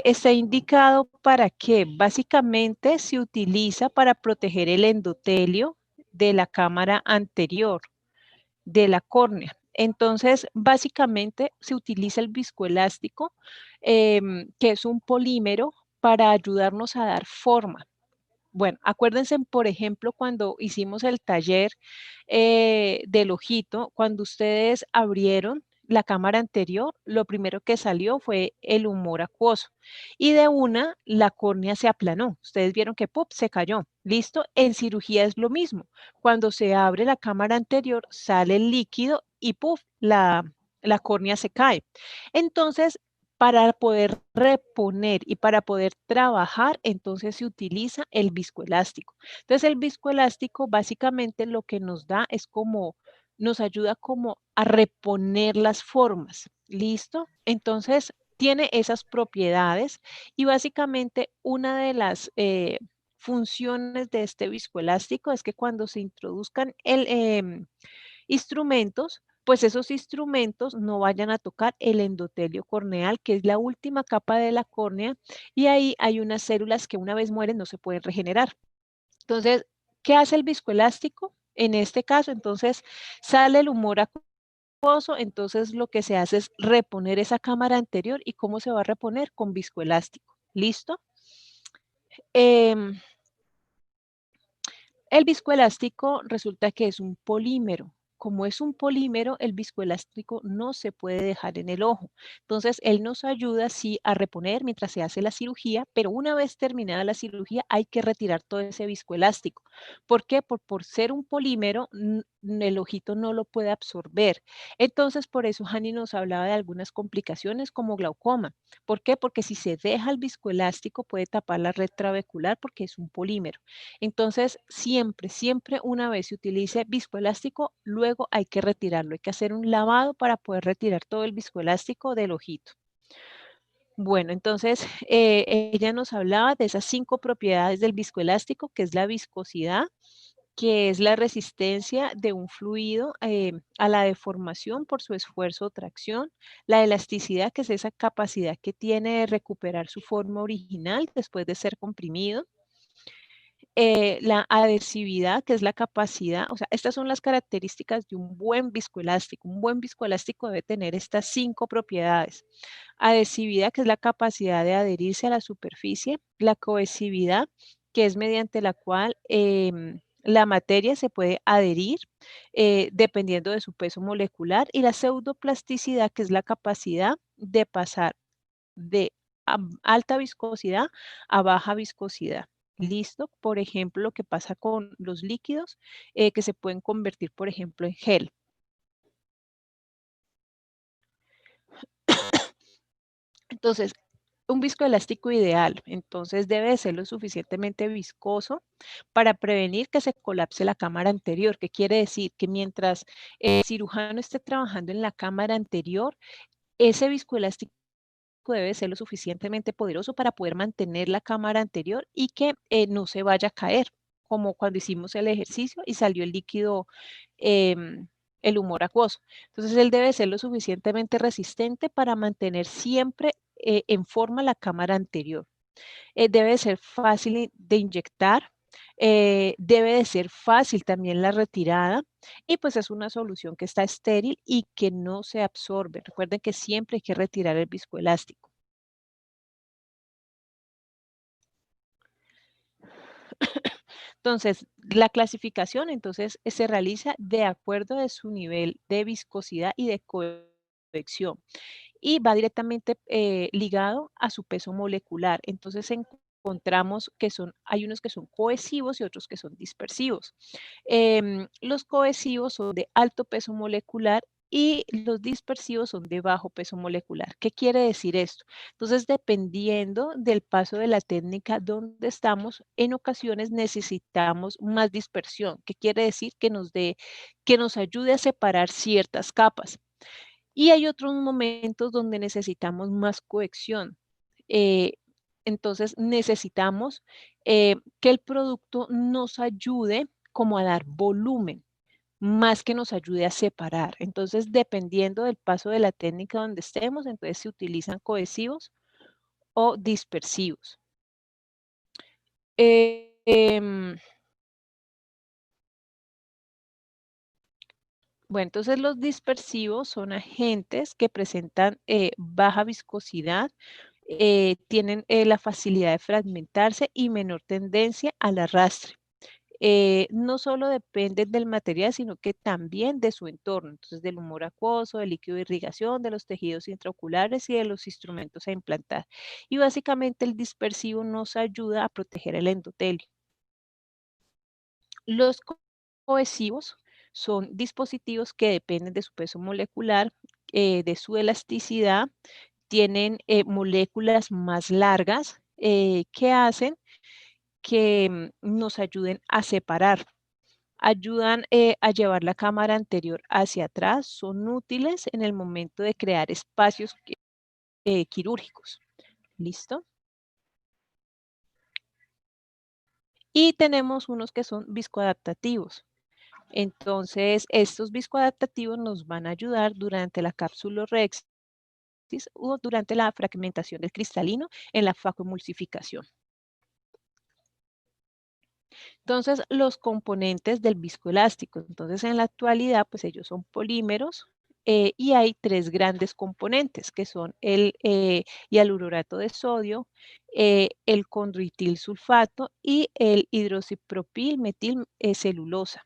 Está indicado para qué. Básicamente se utiliza para proteger el endotelio de la cámara anterior, de la córnea. Entonces, básicamente se utiliza el viscoelástico, que es un polímero para ayudarnos a dar forma. Bueno, acuérdense, por ejemplo, cuando hicimos el taller del ojito, cuando ustedes abrieron la cámara anterior, lo primero que salió fue el humor acuoso y de una la córnea se aplanó. Ustedes vieron que ¡pop! Se cayó. ¿Listo? En cirugía es lo mismo. Cuando se abre la cámara anterior, sale el líquido y ¡puf! La córnea se cae. Entonces, para poder reponer y para poder trabajar, entonces se utiliza el viscoelástico. Entonces, el viscoelástico básicamente lo que nos da es como, nos ayuda como a reponer las formas. ¿Listo? Entonces, tiene esas propiedades y básicamente una de las funciones de este viscoelástico es que cuando se introduzcan instrumentos, pues esos instrumentos no vayan a tocar el endotelio corneal, que es la última capa de la córnea, y ahí hay unas células que una vez mueren no se pueden regenerar. Entonces, ¿qué hace el viscoelástico? En este caso, entonces, sale el humor acuoso, entonces lo que se hace es reponer esa cámara anterior. ¿Y cómo se va a reponer? Con viscoelástico. ¿Listo? Em, el viscoelástico resulta que es un polímero. Como es un polímero, el viscoelástico no se puede dejar en el ojo. Entonces, él nos ayuda, sí, a reponer mientras se hace la cirugía, pero una vez terminada la cirugía hay que retirar todo ese viscoelástico. ¿Por qué? Por ser un polímero, el ojito no lo puede absorber. Entonces, por eso Hani nos hablaba de algunas complicaciones como glaucoma. ¿Por qué? Porque si se deja el viscoelástico puede tapar la red trabecular porque es un polímero. Entonces, siempre, siempre una vez se utilice viscoelástico, luego hay que retirarlo. Hay que hacer un lavado para poder retirar todo el viscoelástico del ojito. Bueno, entonces ella nos hablaba de esas 5 propiedades del viscoelástico, que es la viscosidad, que es la resistencia de un fluido a la deformación por su esfuerzo o tracción, la elasticidad, que es esa capacidad que tiene de recuperar su forma original después de ser comprimido, la adhesividad, que es la capacidad, o sea, estas son las características de un buen viscoelástico. Un buen viscoelástico debe tener estas 5 propiedades. Adhesividad, que es la capacidad de adherirse a la superficie. La cohesividad, que es mediante la cual la materia se puede adherir dependiendo de su peso molecular. Y la pseudoplasticidad, que es la capacidad de pasar de alta viscosidad a baja viscosidad. ¿Listo? Por ejemplo, lo que pasa con los líquidos que se pueden convertir, por ejemplo, en gel. Entonces, un viscoelástico ideal, entonces debe de ser lo suficientemente viscoso para prevenir que se colapse la cámara anterior. ¿Qué quiere decir? Que mientras el cirujano esté trabajando en la cámara anterior, ese viscoelástico debe ser lo suficientemente poderoso para poder mantener la cámara anterior y que no se vaya a caer, como cuando hicimos el ejercicio y salió el líquido, el humor acuoso. Entonces, él debe ser lo suficientemente resistente para mantener siempre en forma la cámara anterior. Debe ser fácil de inyectar, debe de ser fácil también la retirada y pues es una solución que está estéril y que no se absorbe. Recuerden que siempre hay que retirar el viscoelástico. Entonces, la clasificación entonces se realiza de acuerdo a su nivel de viscosidad y de convección y va directamente ligado a su peso molecular. Entonces encontramos que hay unos que son cohesivos y otros que son dispersivos. Los cohesivos son de alto peso molecular y los dispersivos son de bajo peso molecular. ¿Qué quiere decir esto? Entonces, dependiendo del paso de la técnica donde estamos, en ocasiones necesitamos más dispersión. ¿Qué quiere decir? Que nos ayude a separar ciertas capas. Y hay otros momentos donde necesitamos más cohección. Eh, entonces necesitamos que el producto nos ayude como a dar volumen, más que nos ayude a separar. Entonces, dependiendo del paso de la técnica donde estemos, entonces se utilizan cohesivos o dispersivos. Eh, em, bueno, entonces los dispersivos son agentes que presentan baja viscosidad, tienen la facilidad de fragmentarse y menor tendencia al arrastre. No solo dependen del material, sino que también de su entorno, entonces del humor acuoso, del líquido de irrigación, de los tejidos intraoculares y de los instrumentos a implantar. Y básicamente el dispersivo nos ayuda a proteger el endotelio. Los cohesivos son dispositivos que dependen de su peso molecular, de su elasticidad, tienen moléculas más largas que hacen que nos ayuden a separar. Ayudan a llevar la cámara anterior hacia atrás, son útiles en el momento de crear espacios quirúrgicos. ¿Listo? Y tenemos unos que son viscoadaptativos. Entonces, estos viscoadaptativos nos van a ayudar durante la cápsulorhexis o durante la fragmentación del cristalino en la facoemulsificación. Entonces, los componentes del viscoelástico. Entonces, en la actualidad, pues ellos son polímeros y hay tres grandes componentes que son el hialururato de sodio, el condroitil sulfato y el hidroxipropil metil celulosa.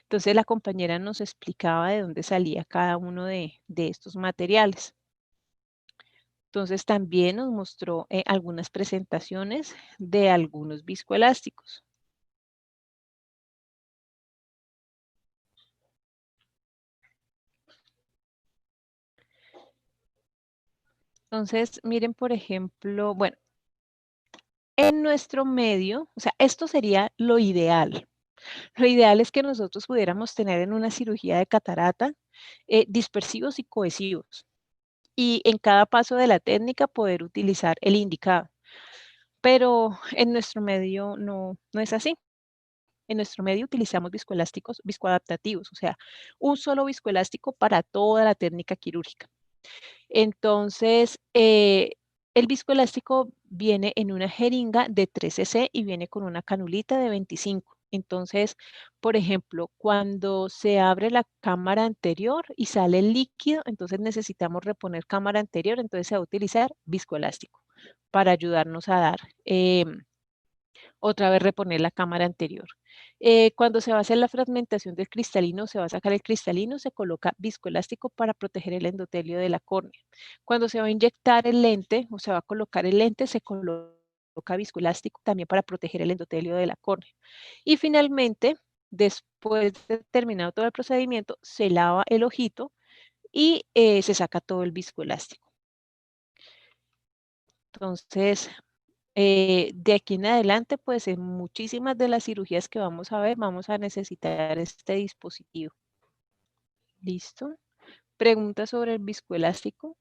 Entonces, la compañera nos explicaba de dónde salía cada uno de estos materiales. Entonces, también nos mostró algunas presentaciones de algunos viscoelásticos. Entonces, miren, por ejemplo, bueno, en nuestro medio, o sea, esto sería lo ideal. Lo ideal es que nosotros pudiéramos tener en una cirugía de catarata dispersivos y cohesivos. Y en cada paso de la técnica poder utilizar el indicado. Pero en nuestro medio no es así. En nuestro medio utilizamos viscoelásticos viscoadaptativos, o sea, un solo viscoelástico para toda la técnica quirúrgica. Entonces, el viscoelástico viene en una jeringa de 3 cc y viene con una canulita de 25. Entonces, por ejemplo, cuando se abre la cámara anterior y sale el líquido, entonces necesitamos reponer cámara anterior, entonces se va a utilizar viscoelástico para ayudarnos a dar otra vez reponer la cámara anterior. Cuando se va a hacer la fragmentación del cristalino, se va a sacar el cristalino, se coloca viscoelástico para proteger el endotelio de la córnea. Cuando se va a inyectar el lente o se va a colocar el lente, se coloca viscoelástico también para proteger el endotelio de la córnea. Y finalmente, después de terminado todo el procedimiento, se lava el ojito y se saca todo el viscoelástico. Entonces, de aquí en adelante, pues en muchísimas de las cirugías que vamos a ver, vamos a necesitar este dispositivo. ¿Listo? ¿Preguntas sobre el viscoelástico?